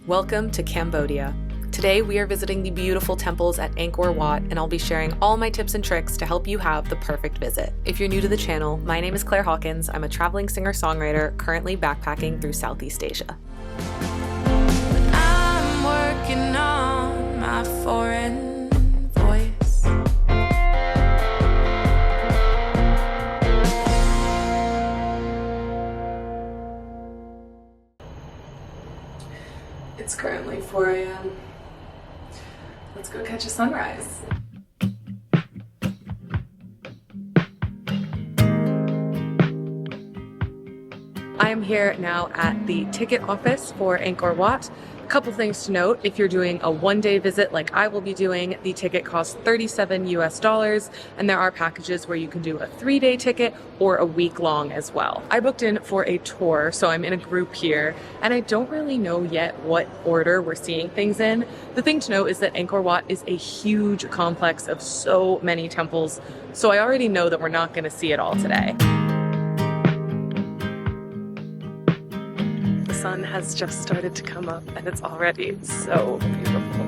Welcome to Cambodia. Today we are visiting the beautiful temples at Angkor Wat, and I'll be sharing all my tips and tricks to help you have the perfect visit. If you're new to the channel, my name is Claire Hawkins. I'm a traveling singer-songwriter currently backpacking through Southeast Asia. I'm working on my foreign voice. It's currently 4 a.m. Let's go catch a sunrise. I am here now at the ticket office for Angkor Wat. A couple things to note: if you're doing a one-day visit like I will be doing, the ticket costs $37 US, and there are packages where you can do a 3-day ticket or a week-long as well. I booked in for a tour, so I'm in a group here, and I don't really know yet what order we're seeing things in. The thing to note is that Angkor Wat is a huge complex of so many temples, so I already know that we're not going to see it all today. The sun has just started to come up and it's already so beautiful.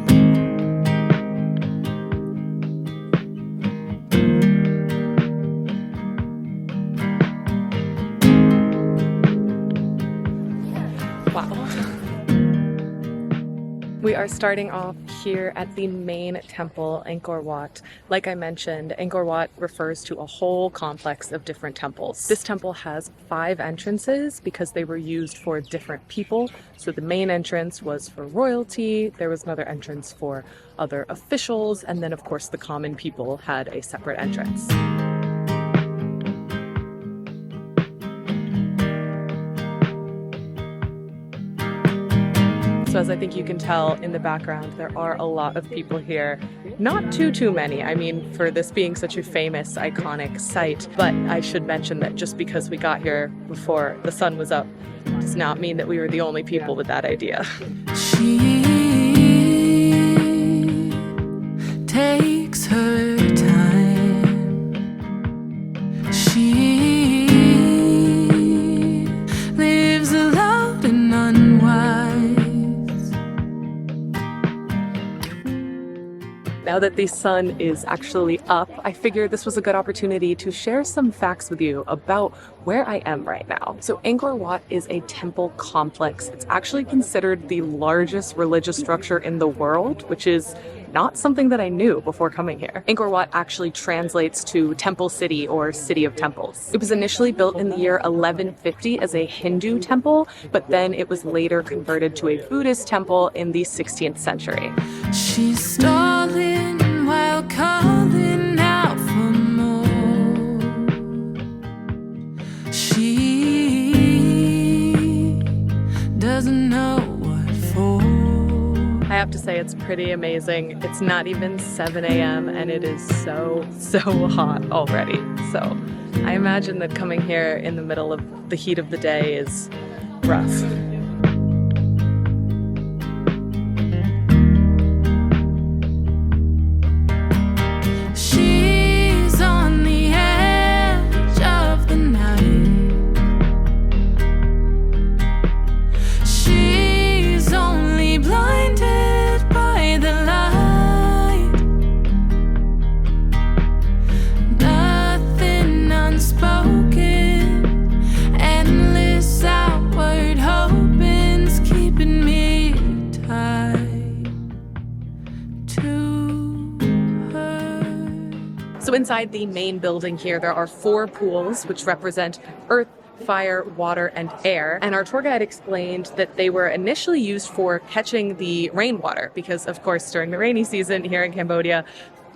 Wow. We are starting off here at the main temple, Angkor Wat. Like I mentioned, Angkor Wat refers to a whole complex of different temples. This temple has 5 entrances because they were used for different people. So the main entrance was for royalty, there was another entrance for other officials, and then of course the common people had a separate entrance. So as I think you can tell in the background, there are a lot of people here. Not too many. I mean, for this being such a famous, iconic site. But I should mention that just because we got here before the sun was up does not mean that we were the only people with that idea. She takes her time. She lives alone and unwise. Now that the sun is actually up, I figured this was a good opportunity to share some facts with you about where I am right now. So Angkor Wat is a temple complex. It's actually considered the largest religious structure in the world, which is not something that I knew before coming here. Angkor Wat actually translates to Temple City or City of Temples. It was initially built in the year 1150 as a Hindu temple, but then it was later converted to a Buddhist temple in the 16th century. She's stalling while calling out for more. She doesn't know what for. I have to say it's pretty amazing. It's not even 7 a.m. and it is so hot already. So I imagine that coming here in the middle of the heat of the day is rough. She's on the edge of the night. She's only blinded by the light. Nothing unspoken, endless outward hoping's keeping me tied to her. So inside the main building here, there are 4 pools which represent earth, fire, water, and air. And our tour guide explained that they were initially used for catching the rainwater because, of course, during the rainy season here in Cambodia,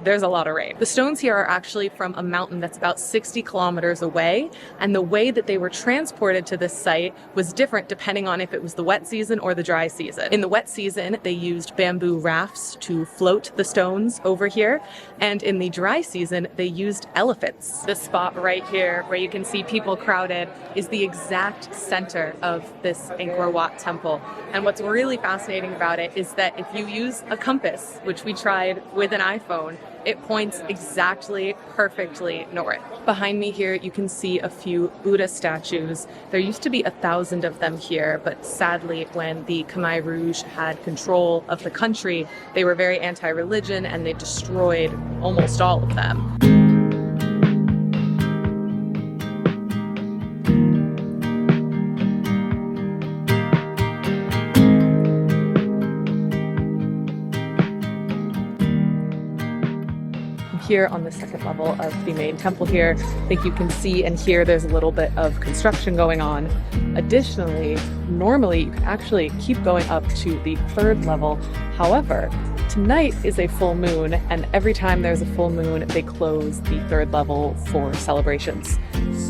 there's a lot of rain. The stones here are actually from a mountain that's about 60 kilometers away, and the way that they were transported to this site was different depending on if it was the wet season or the dry season. In the wet season, they used bamboo rafts to float the stones over here, and in the dry season, they used elephants. This spot right here, where you can see people crowded, is the exact center of this Angkor Wat temple. And what's really fascinating about it is that if you use a compass, which we tried with an iPhone, It points exactly, perfectly north. Behind me here, you can see a few Buddha statues. There used to be 1,000 of them here, but sadly, when the Khmer Rouge had control of the country, they were very anti-religion and they destroyed almost all of them. Here on the second level of the main temple here, I think you can see and hear there's a little bit of construction going on. Additionally, normally you can actually keep going up to the third level. However, tonight is a full moon, and every time there's a full moon, they close the third level for celebrations.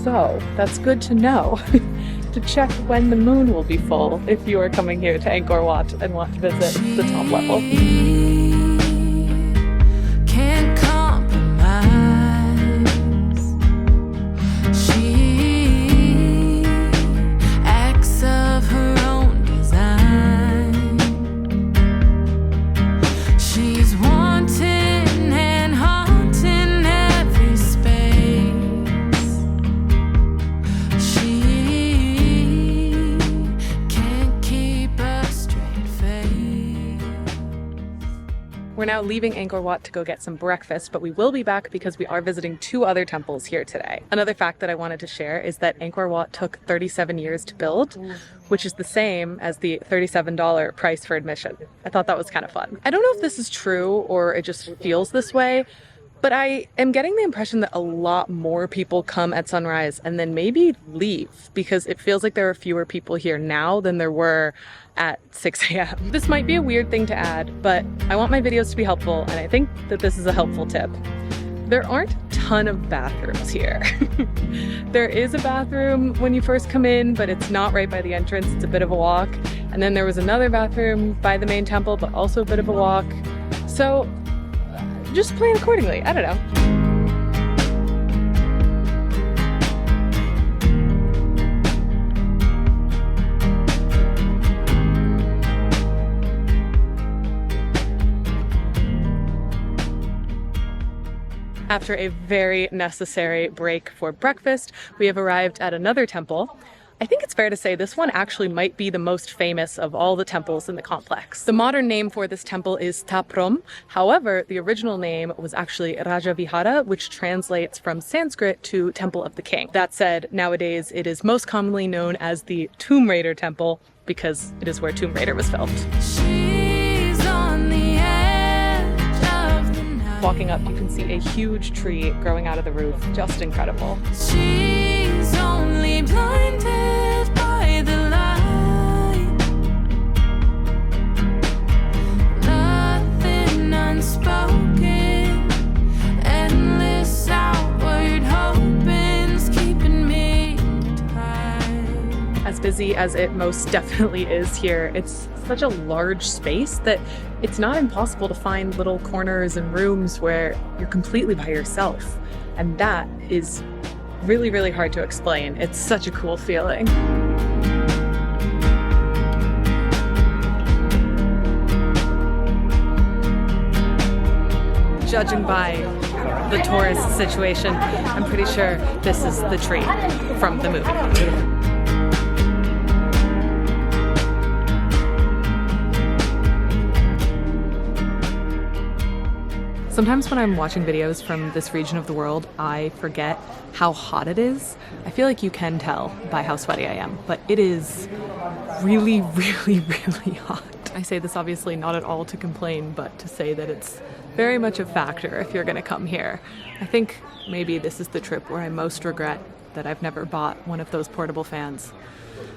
So that's good to know to check when the moon will be full if you are coming here to Angkor Wat and want to visit the top level. We're now leaving Angkor Wat to go get some breakfast, but we will be back because we are visiting 2 other temples here today. Another fact that I wanted to share is that Angkor Wat took 37 years to build, which is the same as the $37 price for admission. I thought that was kind of fun. I don't know if this is true or it just feels this way, but I am getting the impression that a lot more people come at sunrise and then maybe leave because it feels like there are fewer people here now than there were at 6 a.m. This might be a weird thing to add, but I want my videos to be helpful, and I think that this is a helpful tip. There aren't a ton of bathrooms here. There is a bathroom when you first come in, but it's not right by the entrance. It's a bit of a walk. And then there was another bathroom by the main temple, but also a bit of a walk. So just plan accordingly. I don't know. After a very necessary break for breakfast, we have arrived at another temple. I think it's fair to say this one actually might be the most famous of all the temples in the complex. The modern name for this temple is Ta Prohm. However, the original name was actually Raja Vihara, which translates from Sanskrit to Temple of the King. That said, nowadays it is most commonly known as the Tomb Raider Temple because it is where Tomb Raider was filmed. Walking up, you can see a huge tree growing out of the roof. Just incredible. She's only blinded by the light. Nothing unspoken. Endless outward hoping's keeping me tight. As busy as it most definitely is here, it's such a large space that it's not impossible to find little corners and rooms where you're completely by yourself. And that is really, really hard to explain. It's such a cool feeling. Judging by the tourist situation, I'm pretty sure this is the tree from the movie. Sometimes when I'm watching videos from this region of the world, I forget how hot it is. I feel like you can tell by how sweaty I am, but it is really, really, really hot. I say this obviously not at all to complain, but to say that it's very much a factor if you're gonna come here. I think maybe this is the trip where I most regret that I've never bought one of those portable fans.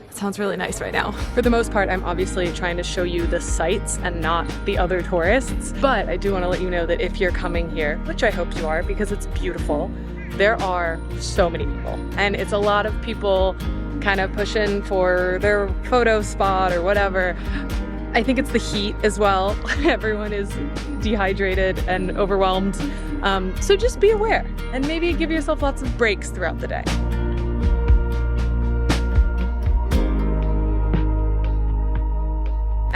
It sounds really nice right now. For the most part, I'm obviously trying to show you the sights and not the other tourists, but I do want to let you know that if you're coming here, which I hope you are because it's beautiful, there are so many people. And it's a lot of people kind of pushing for their photo spot or whatever. I think it's the heat as well. Everyone is dehydrated and overwhelmed. So just be aware and maybe give yourself lots of breaks throughout the day.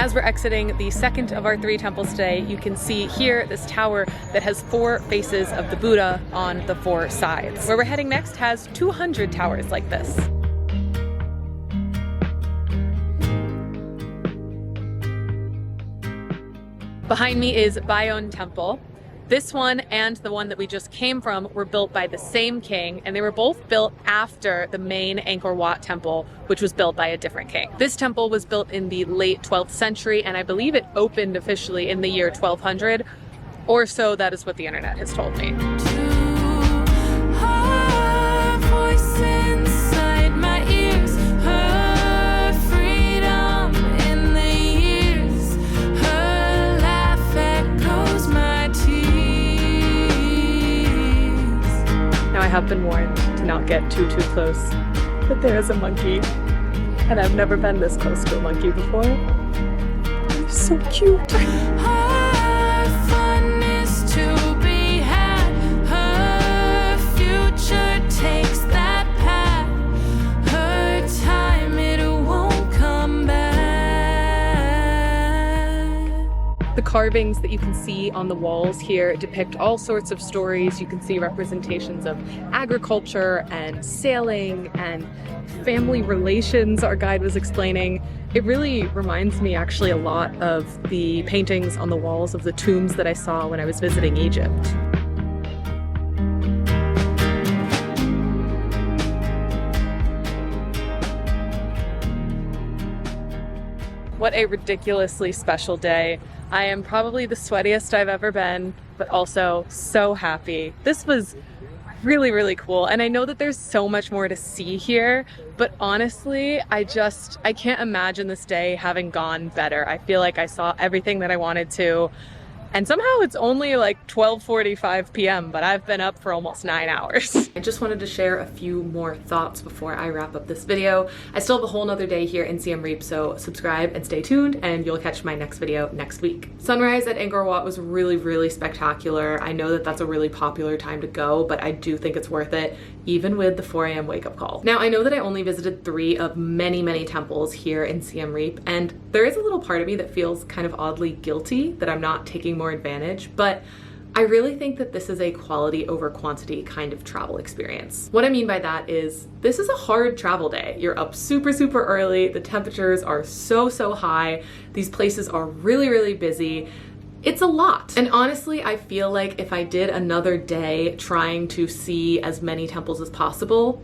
As we're exiting the second of our 3 temples today, you can see here this tower that has 4 faces of the Buddha on the 4 sides. Where we're heading next has 200 towers like this. Behind me is Bayon Temple. This one and the one that we just came from were built by the same king, and they were both built after the main Angkor Wat Temple, which was built by a different king. This temple was built in the late 12th century, and I believe it opened officially in the year 1200, or so that is what the internet has told me. I have been warned to not get too close, but there is a monkey, and I've never been this close to a monkey before. They're so cute. Her fun is to be had. Her future takes that path. Her time, it won't come back. The carvings that you can see on the walls here depict all sorts of stories. You can see representations of agriculture and sailing and family relations, our guide was explaining. It really reminds me actually a lot of the paintings on the walls of the tombs that I saw when I was visiting Egypt. What a ridiculously special day. I am probably the sweatiest I've ever been, but also so happy. This was really cool, and I know that there's so much more to see here, but honestly, I can't imagine this day having gone better. I feel like I saw everything that I wanted to, and somehow it's only like 12:45 p.m., but I've been up for almost 9 hours. I just wanted to share a few more thoughts before I wrap up this video. I still have a whole nother day here in Siem Reap, so subscribe and stay tuned, and you'll catch my next video next week. Sunrise at Angkor Wat was really spectacular. I know that that's a really popular time to go, but I do think it's worth it, even with the 4 a.m. wake-up call. Now, I know that I only visited 3 of many temples here in Siem Reap, and there is a little part of me that feels kind of oddly guilty that I'm not taking more advantage, but I really think that this is a quality over quantity kind of travel experience. What I mean by that is this is a hard travel day. You're up super early, the temperatures are so high, these places are really busy. It's a lot. And honestly, I feel like if I did another day trying to see as many temples as possible,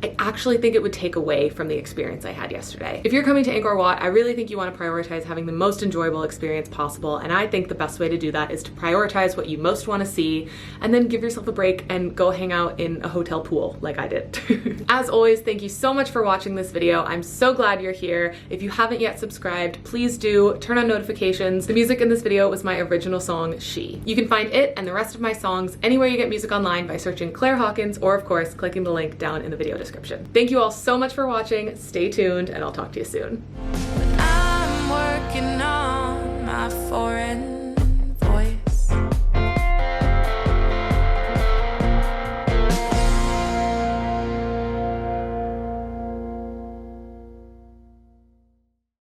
I actually think it would take away from the experience I had yesterday. If you're coming to Angkor Wat, I really think you want to prioritize having the most enjoyable experience possible, and I think the best way to do that is to prioritize what you most want to see, and then give yourself a break and go hang out in a hotel pool like I did. As always, thank you so much for watching this video. I'm so glad you're here. If you haven't yet subscribed, please do turn on notifications. The music in this video was my original song, She. You can find it and the rest of my songs anywhere you get music online by searching Claire Hawkins, or of course, clicking the link down in the video description. Thank you all so much for watching. Stay tuned, and I'll talk to you soon.